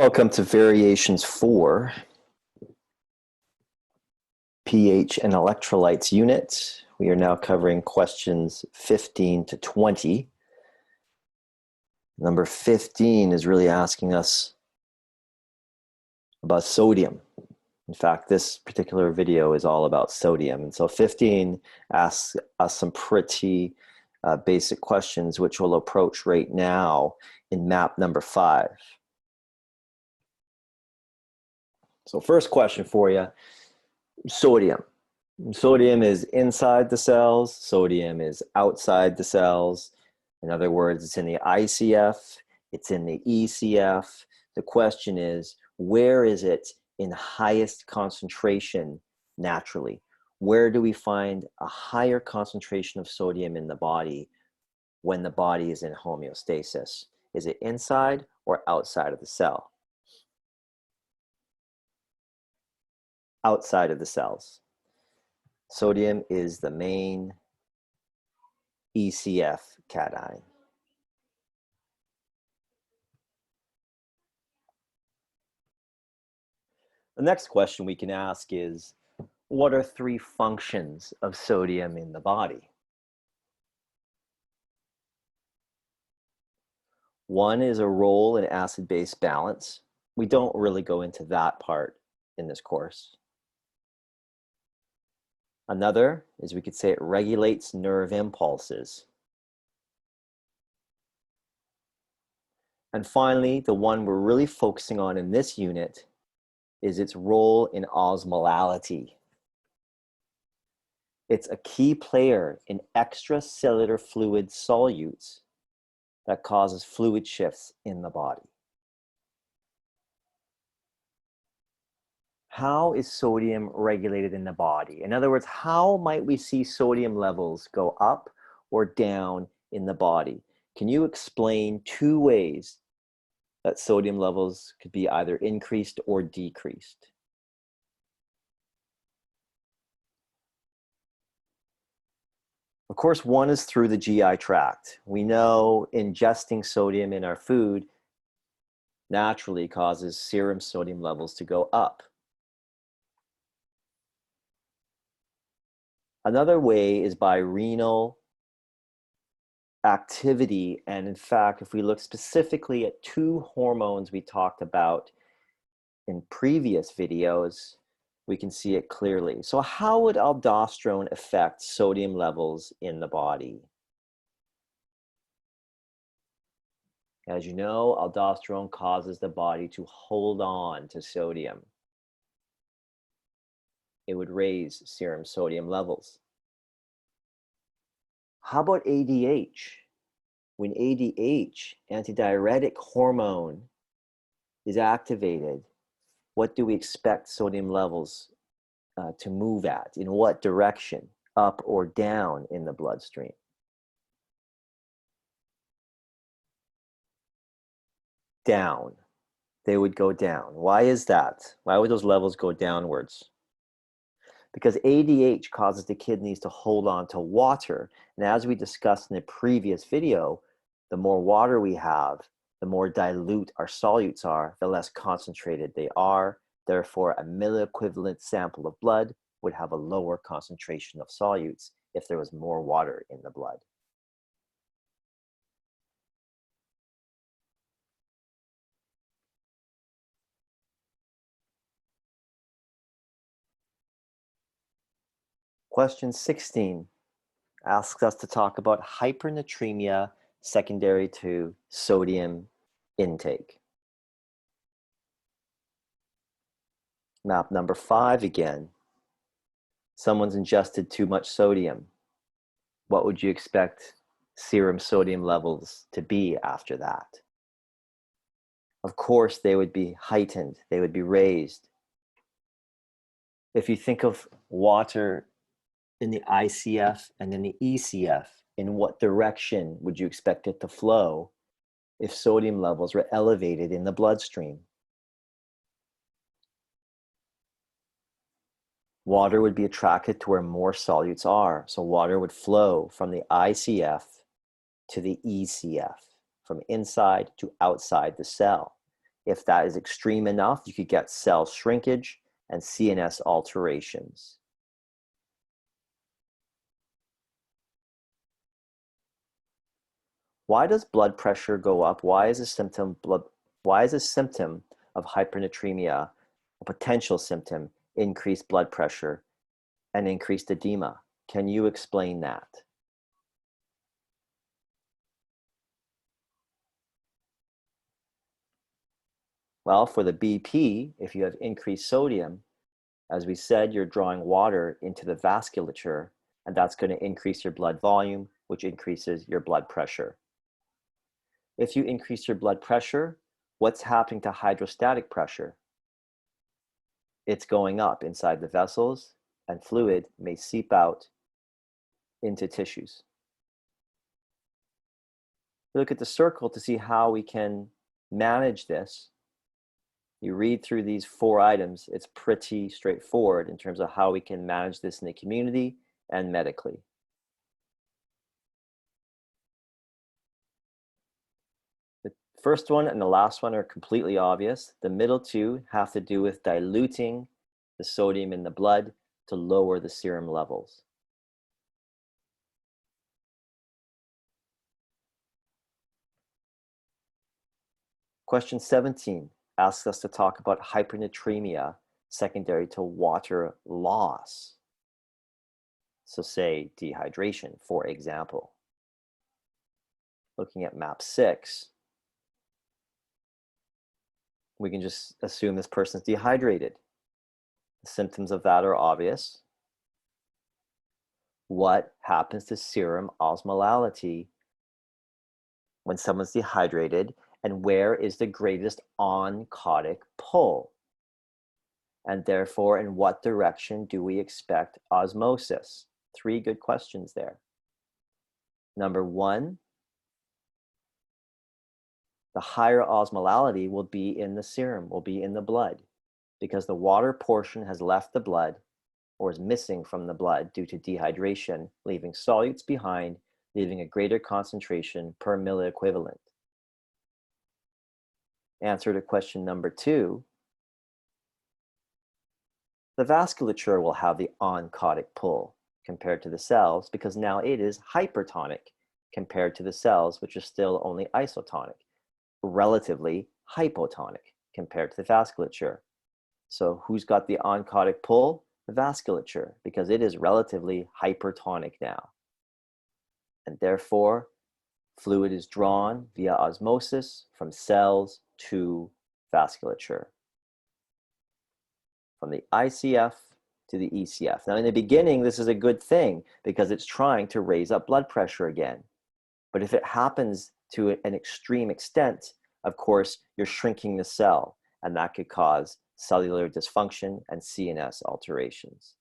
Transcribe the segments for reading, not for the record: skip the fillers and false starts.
Welcome to Variations 4, pH and Electrolytes unit. We are now covering questions 15 to 20. Number 15 is really asking us about sodium. In fact, this particular video is all about sodium. And so 15 asks us some pretty basic questions, which we'll approach right now in map number 5. So first question for you, sodium. Sodium is inside the cells, sodium is outside the cells. In other words, it's in the ICF, it's in the ECF. The question is, where is it in highest concentration naturally? Where do we find a higher concentration of sodium in the body when the body is in homeostasis? Is it inside or outside of the cell? Outside of the cells. Sodium is the main ECF cation. The next question we can ask is, what are 3 functions of sodium in the body? One is a role in acid-base balance. We don't really go into that part in this course. Another is, we could say, it regulates nerve impulses. And finally, the one we're really focusing on in this unit is its role in osmolality. It's a key player in extracellular fluid solutes that causes fluid shifts in the body. How is sodium regulated in the body? In other words, how might we see sodium levels go up or down in the body? Can you explain 2 ways that sodium levels could be either increased or decreased? Of course, one is through the GI tract. We know ingesting sodium in our food naturally causes serum sodium levels to go up. Another way is by renal activity, and in fact, if we look specifically at 2 hormones we talked about in previous videos, we can see it clearly. So how would aldosterone affect sodium levels in the body? As you know, aldosterone causes the body to hold on to sodium. It would raise serum sodium levels. How about ADH? When ADH, antidiuretic hormone, is activated, what do we expect sodium levels to move at? In what direction? Up or down in the bloodstream? Down. They would go down. Why is that? Why would those levels go downwards? Because ADH causes the kidneys to hold on to water. And as we discussed in the previous video, the more water we have, the more dilute our solutes are, the less concentrated they are. Therefore, a milliequivalent sample of blood would have a lower concentration of solutes if there was more water in the blood. Question 16 asks us to talk about hypernatremia secondary to sodium intake. Map number 5 again. Someone's ingested too much sodium. What would you expect serum sodium levels to be after that? Of course, they would be heightened. They would be raised. If you think of water in the ICF and in the ECF, in what direction would you expect it to flow if sodium levels were elevated in the bloodstream? Water would be attracted to where more solutes are. So water would flow from the ICF to the ECF, from inside to outside the cell. If that is extreme enough, you could get cell shrinkage and CNS alterations. Why does blood pressure go up? Why is a symptom of hypernatremia, a potential symptom, increased blood pressure and increased edema? Can you explain that? Well, for the BP, if you have increased sodium, as we said, you're drawing water into the vasculature, and that's going to increase your blood volume, which increases your blood pressure. If you increase your blood pressure, what's happening to hydrostatic pressure? It's going up inside the vessels, and fluid may seep out into tissues. Look at the circle to see how we can manage this. You read through these 4 items, it's pretty straightforward in terms of how we can manage this in the community and medically. The first one and the last one are completely obvious. The middle 2 have to do with diluting the sodium in the blood to lower the serum levels. Question 17 asks us to talk about hypernatremia secondary to water loss. So say dehydration, for example. Looking at map 6, we can just assume this person's dehydrated. The symptoms of that are obvious. What happens to serum osmolality when someone's dehydrated, and where is the greatest oncotic pull? And therefore, in what direction do we expect osmosis? 3 good questions there. Number 1, the higher osmolality will be in the serum, will be in the blood, because the water portion has left the blood or is missing from the blood due to dehydration, leaving solutes behind, leaving a greater concentration per milliequivalent. Answer to question number 2, the vasculature will have the oncotic pull compared to the cells because now it is hypertonic compared to the cells, which are still only isotonic, relatively hypotonic compared to the vasculature. So who's got the oncotic pull? The vasculature, because it is relatively hypertonic now. And therefore, fluid is drawn via osmosis from cells to vasculature, from the ICF to the ECF. Now, in the beginning, this is a good thing because it's trying to raise up blood pressure again. But if it happens to an extreme extent, of course, you're shrinking the cell, and that could cause cellular dysfunction and CNS alterations.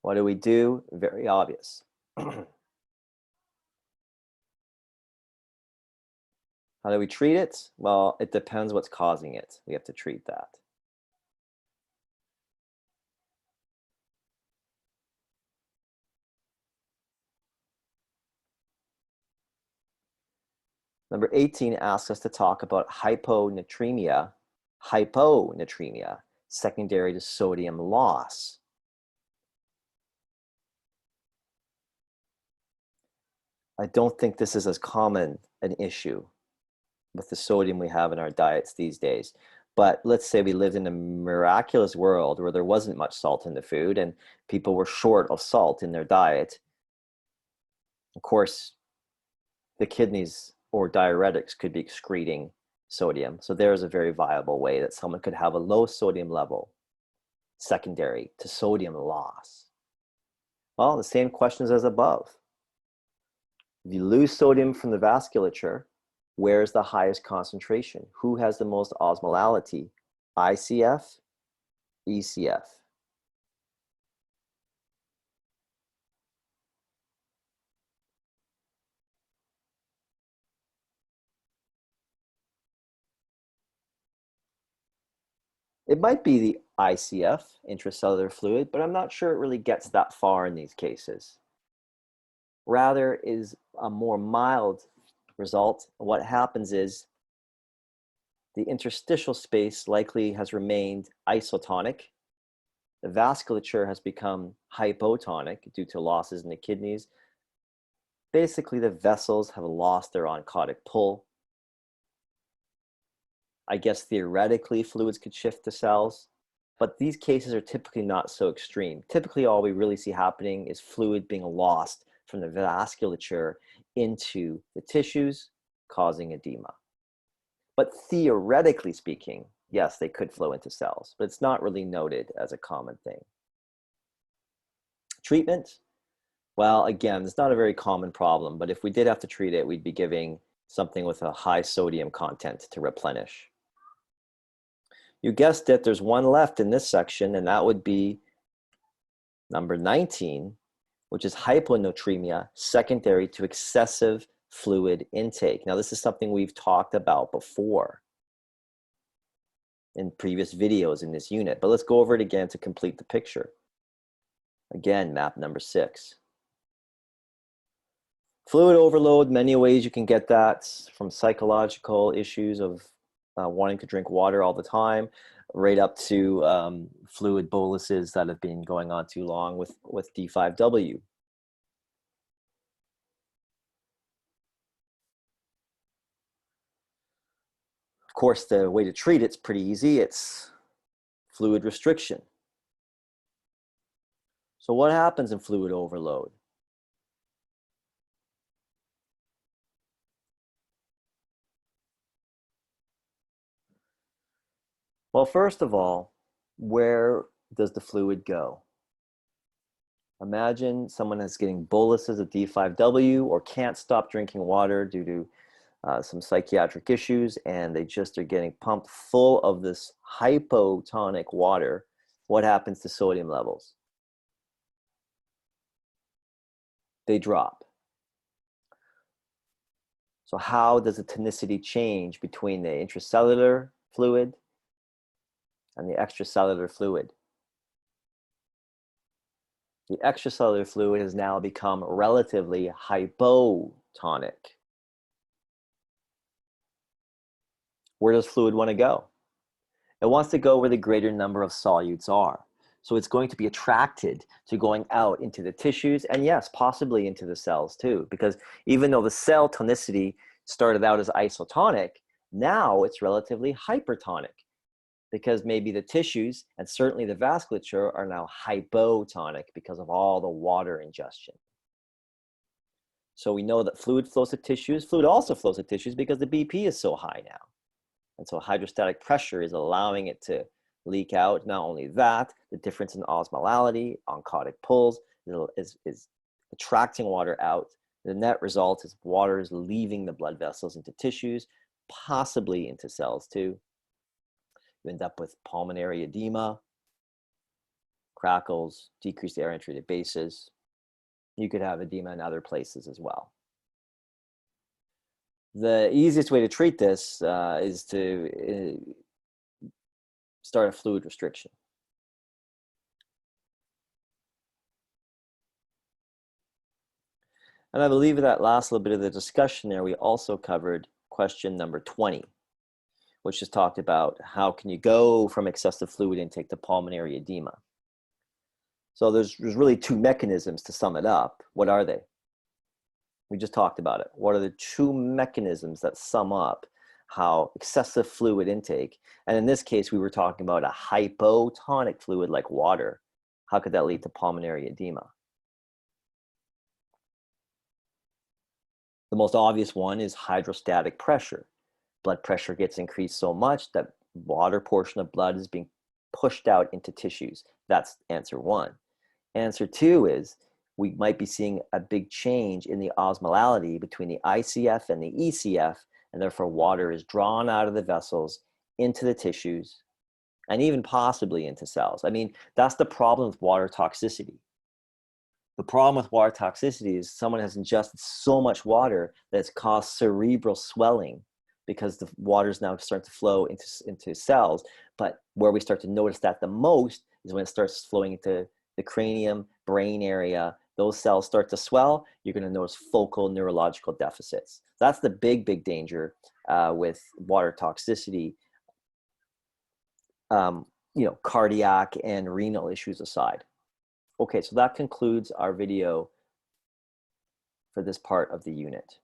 What do we do? Very obvious. How do we treat it? Well, it depends what's causing it. We have to treat that. Number 18 asks us to talk about hyponatremia, secondary to sodium loss. I don't think this is as common an issue with the sodium we have in our diets these days. But let's say we lived in a miraculous world where there wasn't much salt in the food and people were short of salt in their diet. Of course, the kidneys or diuretics could be excreting sodium. So there's a very viable way that someone could have a low sodium level secondary to sodium loss. Well, the same questions as above. If you lose sodium from the vasculature, where's the highest concentration? Who has the most osmolality? ICF, ECF. It might be the ICF, intracellular fluid, but I'm not sure it really gets that far in these cases. Rather is a more mild result, what happens is the interstitial space likely has remained isotonic. The vasculature has become hypotonic due to losses in the kidneys. Basically, the vessels have lost their oncotic pull. I guess theoretically, fluids could shift to cells, but these cases are typically not so extreme. Typically, all we really see happening is fluid being lost from the vasculature into the tissues, causing edema. But theoretically speaking, yes, they could flow into cells, but it's not really noted as a common thing. Treatment? Well, again, it's not a very common problem, but if we did have to treat it, we'd be giving something with a high sodium content to replenish. You guessed it, there's one left in this section, and that would be number 19, which is hyponatremia, secondary to excessive fluid intake. Now, this is something we've talked about before in previous videos in this unit, but let's go over it again to complete the picture. Again, map number 6. Fluid overload, many ways you can get that, from psychological issues of wanting to drink water all the time, right up to fluid boluses that have been going on too long with D5W. Of course, the way to treat it's pretty easy. It's fluid restriction. So what happens in fluid overload? Well, first of all, where does the fluid go? Imagine someone is getting boluses of D5W or can't stop drinking water due to some psychiatric issues, and they just are getting pumped full of this hypotonic water. What happens to sodium levels? They drop. So how does the tonicity change between the intracellular fluid and the extracellular fluid? The extracellular fluid has now become relatively hypotonic. Where does fluid want to go? It wants to go where the greater number of solutes are. So it's going to be attracted to going out into the tissues, and yes, possibly into the cells too, because even though the cell tonicity started out as isotonic, now it's relatively hypertonic, because maybe the tissues and certainly the vasculature are now hypotonic because of all the water ingestion. So we know that fluid flows to tissues. Fluid also flows to tissues because the BP is so high now. And so hydrostatic pressure is allowing it to leak out. Not only that, the difference in osmolality, oncotic pulls, is attracting water out. The net result is water is leaving the blood vessels into tissues, possibly into cells too. You end up with pulmonary edema, crackles, decreased air entry to bases. You could have edema in other places as well. The easiest way to treat this is to start a fluid restriction. And I believe that last little bit of the discussion there, we also covered question number 20, which just talked about how can you go from excessive fluid intake to pulmonary edema. So there's really two mechanisms to sum it up. What are they? We just talked about it. What are the two mechanisms that sum up how excessive fluid intake, and in this case, we were talking about a hypotonic fluid like water. How could that lead to pulmonary edema? The most obvious one is hydrostatic pressure. Blood pressure gets increased so much that water portion of blood is being pushed out into tissues. That's answer 1. Answer 2 is we might be seeing a big change in the osmolality between the ICF and the ECF, and therefore water is drawn out of the vessels into the tissues and even possibly into cells. I mean, that's the problem with water toxicity. The problem with water toxicity is someone has ingested so much water that it's caused cerebral swelling because the water is now starting to flow into cells. But where we start to notice that the most is when it starts flowing into the cranium, brain area, those cells start to swell, you're going to notice focal neurological deficits. That's the big danger with water toxicity, cardiac and renal issues aside. Okay, so that concludes our video for this part of the unit.